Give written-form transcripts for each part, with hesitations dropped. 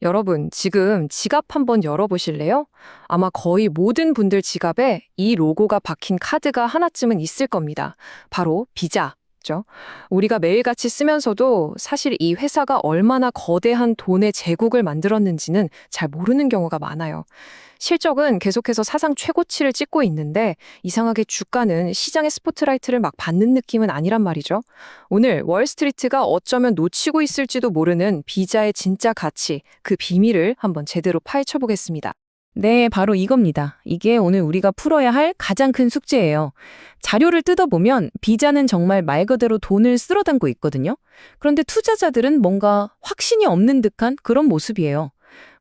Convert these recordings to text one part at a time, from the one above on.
여러분, 지금 지갑 한번 열어보실래요? 아마 거의 모든 분들 지갑에 이 로고가 박힌 카드가 하나쯤은 있을 겁니다. 바로 비자죠. 우리가 매일같이 쓰면서도 사실 이 회사가 얼마나 거대한 돈의 제국을 만들었는지는 잘 모르는 경우가 많아요. 실적은 계속해서 사상 최고치를 찍고 있는데 이상하게 주가는 시장의 스포트라이트를 막 받는 느낌은 아니란 말이죠. 오늘 월스트리트가 어쩌면 놓치고 있을지도 모르는 비자의 진짜 가치, 그 비밀을 한번 제대로 파헤쳐 보겠습니다. 네, 바로 이겁니다. 이게 오늘 우리가 풀어야 할 가장 큰 숙제예요. 자료를 뜯어보면 비자는 정말 말 그대로 돈을 쓸어 담고 있거든요. 그런데 투자자들은 뭔가 확신이 없는 듯한 그런 모습이에요.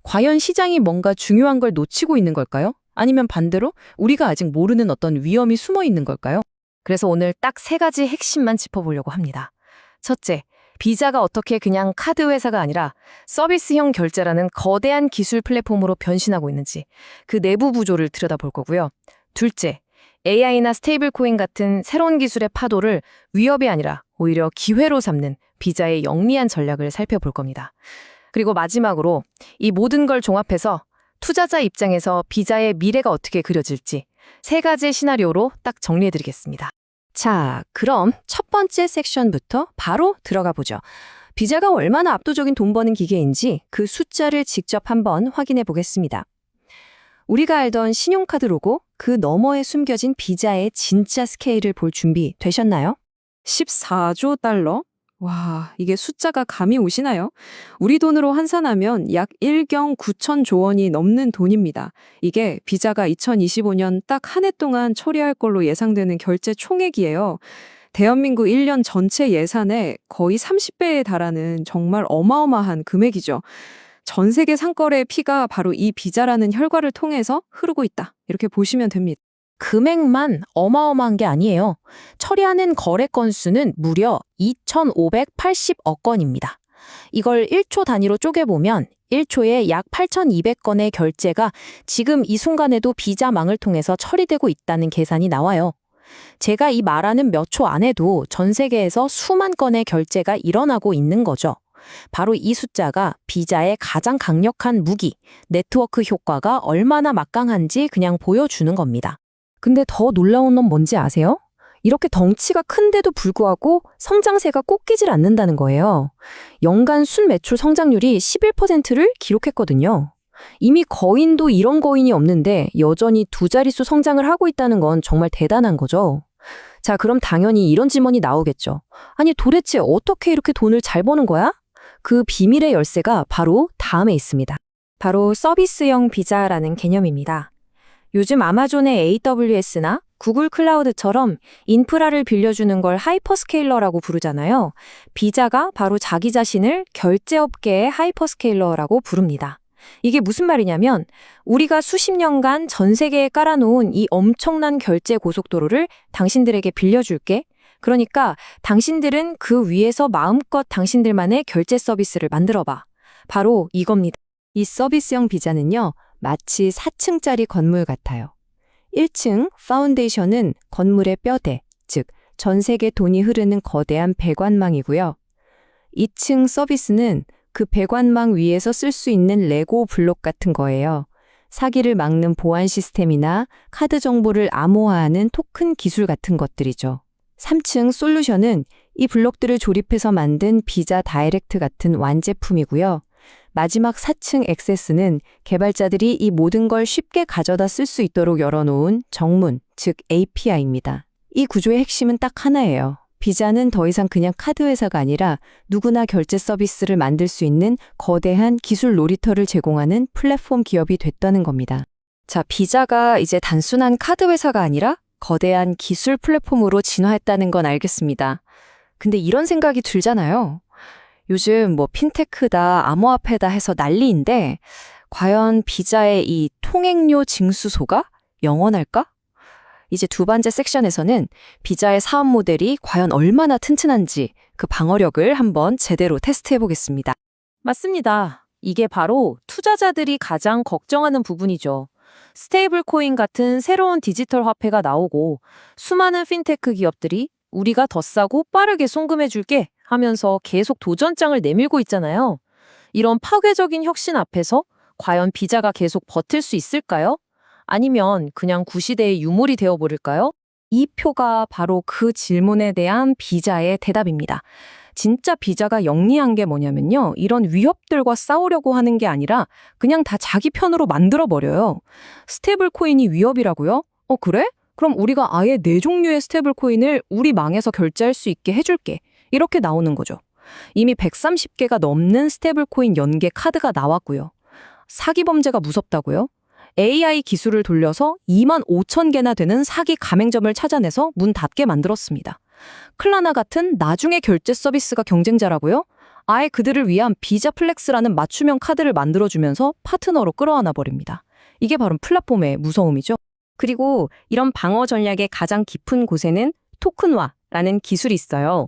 과연 시장이 뭔가 중요한 걸 놓치고 있는 걸까요? 아니면 반대로 우리가 아직 모르는 어떤 위험이 숨어 있는 걸까요? 그래서 오늘 딱 세 가지 핵심만 짚어보려고 합니다. 첫째, 비자가 어떻게 그냥 카드 회사가 아니라 서비스형 결제라는 거대한 기술 플랫폼으로 변신하고 있는지 그 내부 구조를 들여다볼 거고요. 둘째, AI나 스테이블 코인 같은 새로운 기술의 파도를 위협이 아니라 오히려 기회로 삼는 비자의 영리한 전략을 살펴볼 겁니다. 그리고 마지막으로 이 모든 걸 종합해서 투자자 입장에서 비자의 미래가 어떻게 그려질지 세 가지 시나리오로 딱 정리해드리겠습니다. 자, 그럼 첫 번째 섹션부터 바로 들어가 보죠. 비자가 얼마나 압도적인 돈 버는 기계인지 그 숫자를 직접 한번 확인해 보겠습니다. 우리가 알던 신용카드 로고, 그 너머에 숨겨진 비자의 진짜 스케일을 볼 준비 되셨나요? 14조 달러? 와, 이게 숫자가 감이 오시나요? 우리 돈으로 환산하면 약 1경 9천조 원이 넘는 돈입니다. 이게 비자가 2025년 딱 한 해 동안 처리할 걸로 예상되는 결제 총액이에요. 대한민국 1년 전체 예산의 거의 30배에 달하는 정말 어마어마한 금액이죠. 전 세계 상거래의 피가 바로 이 비자라는 혈관을 통해서 흐르고 있다. 이렇게 보시면 됩니다. 금액만 어마어마한 게 아니에요. 처리하는 거래 건수는 무려 2,580억 건입니다. 이걸 1초 단위로 쪼개보면 1초에 약 8,200건의 결제가 지금 이 순간에도 비자망을 통해서 처리되고 있다는 계산이 나와요. 제가 이 말하는 몇 초 안에도 전 세계에서 수만 건의 결제가 일어나고 있는 거죠. 바로 이 숫자가 비자의 가장 강력한 무기, 네트워크 효과가 얼마나 막강한지 그냥 보여주는 겁니다. 근데 더 놀라운 건 뭔지 아세요? 이렇게 덩치가 큰데도 불구하고 성장세가 꺾이질 않는다는 거예요. 연간 순매출 성장률이 11%를 기록했거든요. 이미 거인도 이런 거인이 없는데 여전히 두 자릿수 성장을 하고 있다는 건 정말 대단한 거죠. 자, 그럼 당연히 이런 질문이 나오겠죠. 아니, 도대체 어떻게 이렇게 돈을 잘 버는 거야? 그 비밀의 열쇠가 바로 다음에 있습니다. 바로 서비스형 비자라는 개념입니다. 요즘 아마존의 AWS나 구글 클라우드처럼 인프라를 빌려주는 걸 하이퍼스케일러라고 부르잖아요. 비자가 바로 자기 자신을 결제업계의 하이퍼스케일러라고 부릅니다. 이게 무슨 말이냐면 우리가 수십 년간 전 세계에 깔아놓은 이 엄청난 결제 고속도로를 당신들에게 빌려줄게. 그러니까 당신들은 그 위에서 마음껏 당신들만의 결제 서비스를 만들어봐. 바로 이겁니다. 이 서비스형 비자는요. 마치 4층짜리 건물 같아요. 1층 파운데이션은 건물의 뼈대, 즉 전 세계 돈이 흐르는 거대한 배관망이고요. 2층 서비스는 그 배관망 위에서 쓸 수 있는 레고 블록 같은 거예요. 사기를 막는 보안 시스템이나 카드 정보를 암호화하는 토큰 기술 같은 것들이죠. 3층 솔루션은 이 블록들을 조립해서 만든 비자 다이렉트 같은 완제품이고요. 마지막 4층 액세스는 개발자들이 이 모든 걸 쉽게 가져다 쓸 수 있도록 열어놓은 정문, 즉 API입니다. 이 구조의 핵심은 딱 하나예요. 비자는 더 이상 그냥 카드 회사가 아니라 누구나 결제 서비스를 만들 수 있는 거대한 기술 놀이터를 제공하는 플랫폼 기업이 됐다는 겁니다. 자, 비자가 이제 단순한 카드 회사가 아니라 거대한 기술 플랫폼으로 진화했다는 건 알겠습니다. 근데 이런 생각이 들잖아요. 요즘 뭐 핀테크다, 암호화폐다 해서 난리인데 과연 비자의 이 통행료 징수소가 영원할까? 이제 두 번째 섹션에서는 비자의 사업 모델이 과연 얼마나 튼튼한지 그 방어력을 한번 제대로 테스트해 보겠습니다. 맞습니다. 이게 바로 투자자들이 가장 걱정하는 부분이죠. 스테이블 코인 같은 새로운 디지털 화폐가 나오고 수많은 핀테크 기업들이 우리가 더 싸고 빠르게 송금해 줄게 하면서 계속 도전장을 내밀고 있잖아요. 이런 파괴적인 혁신 앞에서 과연 비자가 계속 버틸 수 있을까요? 아니면 그냥 구시대의 유물이 되어버릴까요? 이 표가 바로 그 질문에 대한 비자의 대답입니다. 진짜 비자가 영리한 게 뭐냐면요. 이런 위협들과 싸우려고 하는 게 아니라 그냥 다 자기 편으로 만들어버려요. 스테이블 코인이 위협이라고요? 그래? 그럼 우리가 아예 네 종류의 스테이블 코인을 우리 망에서 결제할 수 있게 해줄게. 이렇게 나오는 거죠. 이미 130개가 넘는 스테이블 코인 연계 카드가 나왔고요. 사기 범죄가 무섭다고요? AI 기술을 돌려서 25,000개나 되는 사기 가맹점을 찾아내서 문 닫게 만들었습니다. 클라나 같은 나중에 결제 서비스가 경쟁자라고요? 아예 그들을 위한 비자 플렉스라는 맞춤형 카드를 만들어주면서 파트너로 끌어안아 버립니다. 이게 바로 플랫폼의 무서움이죠. 그리고 이런 방어 전략의 가장 깊은 곳에는 토큰화라는 기술이 있어요.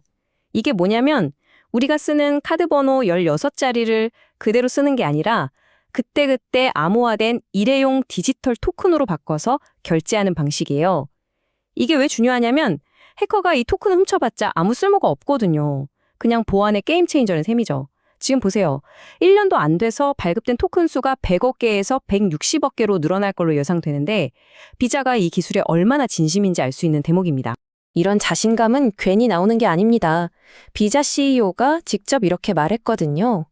이게 뭐냐면 우리가 쓰는 카드 번호 16자리를 그대로 쓰는 게 아니라 그때그때 암호화된 일회용 디지털 토큰으로 바꿔서 결제하는 방식이에요. 이게 왜 중요하냐면 해커가 이 토큰을 훔쳐봤자 아무 쓸모가 없거든요. 그냥 보안의 게임 체인저는 셈이죠. 지금 보세요. 1년도 안 돼서 발급된 토큰 수가 100억 개에서 160억 개로 늘어날 걸로 예상되는데 비자가 이 기술에 얼마나 진심인지 알 수 있는 대목입니다. 이런 자신감은 괜히 나오는 게 아닙니다. 비자 CEO가 직접 이렇게 말했거든요.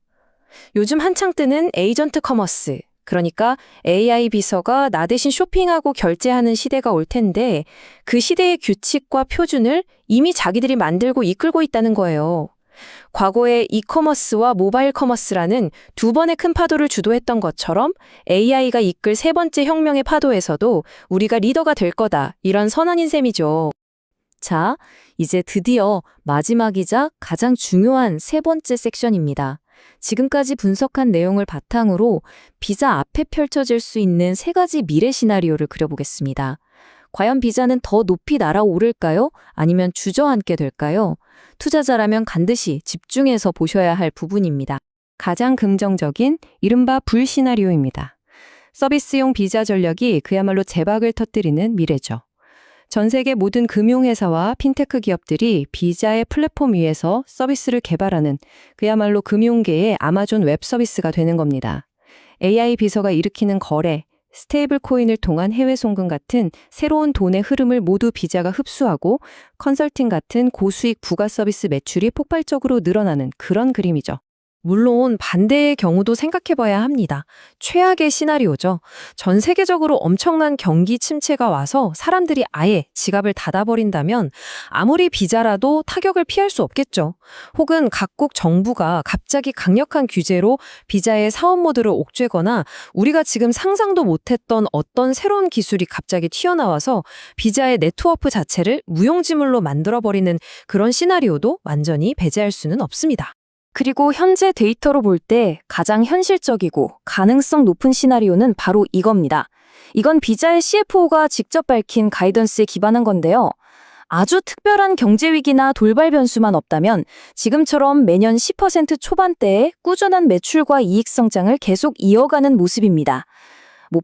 요즘 한창 뜨는 에이전트 커머스, 그러니까 AI 비서가 나 대신 쇼핑하고 결제하는 시대가 올 텐데 그 시대의 규칙과 표준을 이미 자기들이 만들고 이끌고 있다는 거예요. 과거에 이커머스와 모바일 커머스라는 두 번의 큰 파도를 주도했던 것처럼 AI가 이끌 세 번째 혁명의 파도에서도 우리가 리더가 될 거다, 이런 선언인 셈이죠. 자, 이제 드디어 마지막이자 가장 중요한 세 번째 섹션입니다. 지금까지 분석한 내용을 바탕으로 비자 앞에 펼쳐질 수 있는 세 가지 미래 시나리오를 그려보겠습니다. 과연 비자는 더 높이 날아오를까요? 아니면 주저앉게 될까요? 투자자라면 반드시 집중해서 보셔야 할 부분입니다. 가장 긍정적인 이른바 불 시나리오입니다. 서비스용 비자 전략이 그야말로 제박을 터뜨리는 미래죠. 전 세계 모든 금융회사와 핀테크 기업들이 비자의 플랫폼 위에서 서비스를 개발하는 그야말로 금융계의 아마존 웹 서비스가 되는 겁니다. AI 비서가 일으키는 거래, 스테이블 코인을 통한 해외 송금 같은 새로운 돈의 흐름을 모두 비자가 흡수하고 컨설팅 같은 고수익 부가 서비스 매출이 폭발적으로 늘어나는 그런 그림이죠. 물론 반대의 경우도 생각해봐야 합니다. 최악의 시나리오죠. 전 세계적으로 엄청난 경기 침체가 와서 사람들이 아예 지갑을 닫아버린다면 아무리 비자라도 타격을 피할 수 없겠죠. 혹은 각국 정부가 갑자기 강력한 규제로 비자의 사업 모드를 옥죄거나 우리가 지금 상상도 못했던 어떤 새로운 기술이 갑자기 튀어나와서 비자의 네트워크 자체를 무용지물로 만들어버리는 그런 시나리오도 완전히 배제할 수는 없습니다. 그리고 현재 데이터로 볼 때 가장 현실적이고 가능성 높은 시나리오는 바로 이겁니다. 이건 비자의 CFO가 직접 밝힌 가이던스에 기반한 건데요. 아주 특별한 경제 위기나 돌발 변수만 없다면 지금처럼 매년 10% 초반대에 꾸준한 매출과 이익 성장을 계속 이어가는 모습입니다.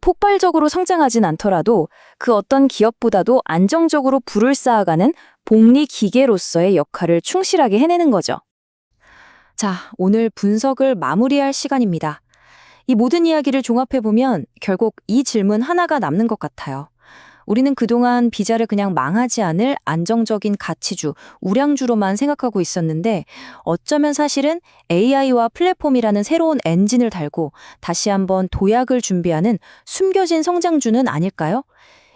폭발적으로 성장하진 않더라도 그 어떤 기업보다도 안정적으로 부를 쌓아가는 복리 기계로서의 역할을 충실하게 해내는 거죠. 자, 오늘 분석을 마무리할 시간입니다. 이 모든 이야기를 종합해보면 결국 이 질문 하나가 남는 것 같아요. 우리는 그동안 비자를 그냥 망하지 않을 안정적인 가치주, 우량주로만 생각하고 있었는데 어쩌면 사실은 AI와 플랫폼이라는 새로운 엔진을 달고 다시 한번 도약을 준비하는 숨겨진 성장주는 아닐까요?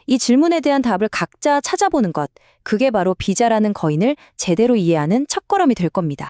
이 질문에 대한 답을 각자 찾아보는 것, 그게 바로 비자라는 거인을 제대로 이해하는 첫걸음이 될 겁니다.